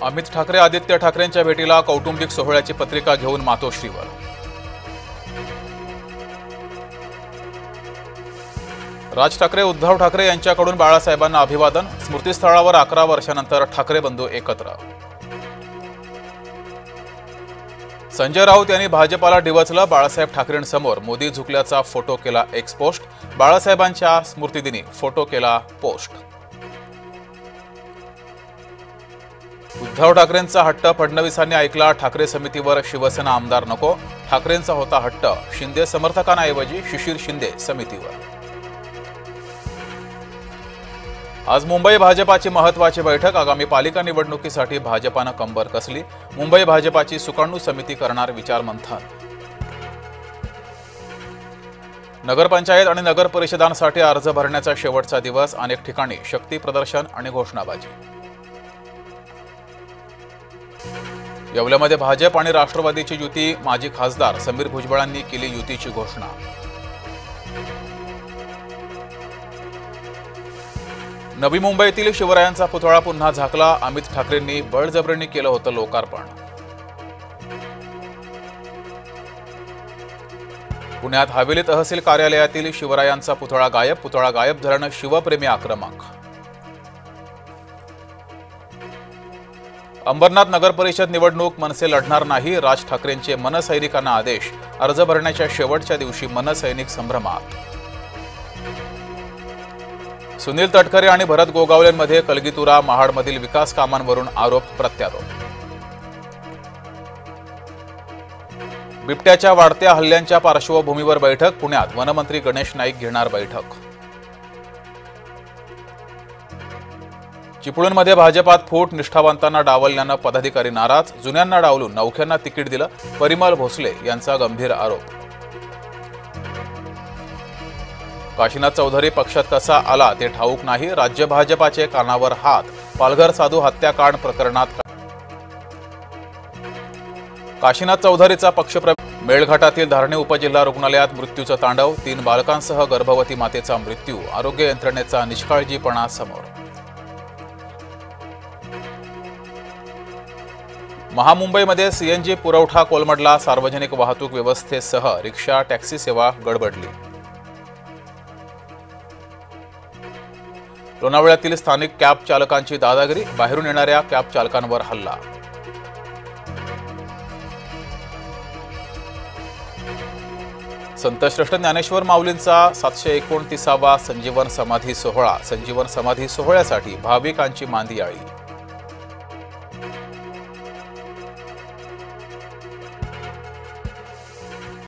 अमित ठाकरे आदित्य ठाकरेंच्या भेटीला कौटुंबिक सोहळ्याची पत्रिका घेऊन मातोश्रीवर। राज ठाकरे उद्धव ठाकरे यांच्याकडून बाळासाहेबांना अभिवादन। स्मृतीस्थळावर 11 वर्षांनंतर ठाकरे बंधू एकत्र। संजय राऊत यांनी भाजपाला डिवचलं। बाळासाहेब ठाकरेंसमोर मोदी झुकल्याचा फोटो केला एक्स पोस्ट। बाळासाहेबांच्या स्मृतिदिनी फोटो केला पोस्ट। उद्धव ठाकरेंचा हट्ट फडणवीसांनी ऐकला। ठाकरे समितीवर शिवसेना आमदार नको। ठाकरेंचा होता हट्ट शिंदे समर्थकांऐवजी शिशिर शिंदे समितीवर। आज मुंबई भाजपाची महत्त्वाची बैठक। आगामी पालिका निवडणुकीसाठी भाजपानं कंबर कसली। मुंबई भाजपाची सुकाणू समिती करणार विचारमंथन। नगरपंचायत आणि नगर परिषदांसाठी अर्ज भरण्याचा शेवटचा दिवस। अनेक ठिकाणी शक्ती प्रदर्शन आणि घोषणाबाजी। येवल्यामध्ये भाजप आणि राष्ट्रवादीची युती। माजी खासदार समीर भुजबळांनी केली युतीची घोषणा। नवी मुंबईतील शिवरायांचा पुतळा पुन्हा झाकला। अमित ठाकरेंनी बळजबरीने केलं होतं लोकार्पण। पुण्यात हवेली तहसील कार्यालयातील शिवरायांचा पुतळा गायब। पुतळा गायब झाल्यानं शिवप्रेमी आक्रमक। अंबरनाथ नगर परिषद निवडणूक मनसे लढणार नाही। राज ठाकरेंचे मनसैनिकांना आदेश। अर्ज भरण्याच्या शेवटच्या दिवशी मनसैनिक संभ्रमात। सुनील तटकरे आणि भरत गोगावलेंमध्ये कलगीतुरा। महाडमधील विकास कामांवरून आरोप प्रत्यारोप। बिबट्याच्या वाढत्या हल्ल्यांच्या पार्श्वभूमीवर बैठक। पुण्यात वनमंत्री गणेश नाईक घेणार बैठक। चिपळूणमध्ये भाजपात फूट। निष्ठावंतांना डावलल्यानं पदाधिकारी नाराज। जुन्यांना डावलून नौख्यांना तिकीट दिलं। परिमल भोसले यांचा गंभीर आरोप। काशीनाथ चौधरी पक्षात कसा आला ते ठाऊक नाही। राज्य भाजपाचे कानावर हात। पालघर साधू हत्याकांड प्रकरणात काशीनाथ चौधरीचा पक्षप्रवेश। मेळघाटातील धारणे उपजिल्हा रुग्णालयात मृत्यूचं तांडव। 3 बालकांसह गर्भवती मातेचा मृत्यू। आरोग्य यंत्रणेचा निष्काळजीपणा समोर। महामुंबईमध्ये सीएनजी पुरवठा कोलमडला। सार्वजनिक वाहतूक व्यवस्थेसह रिक्षा टॅक्सी सेवा गडबडली। लोणावळ्यातील स्थानिक कॅब चालकांची दादागिरी। बाहेरून येणाऱ्या कॅब चालकांवर हल्ला। संत श्रेष्ठ ज्ञानेश्वर माऊलींचा 729वा संजीवन समाधी सोहळा। संजीवन समाधी सोहळ्यासाठी भाविकांची मांदियाळी।